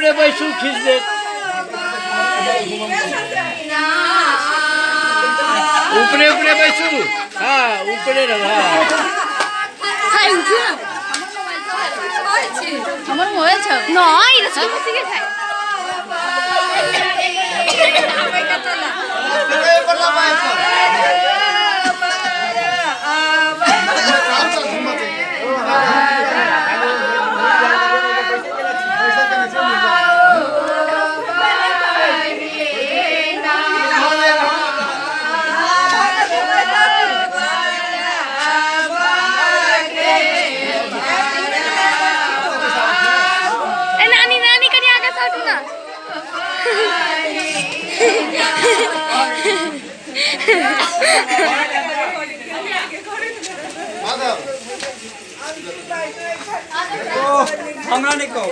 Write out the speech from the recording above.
उपरे बैसू खींच दे उपरे उपरे बैसू हाँ उपरे रहा আমার মোবাইল ছাও নয় এটা ছবি থেকে খাই আমরা নিকো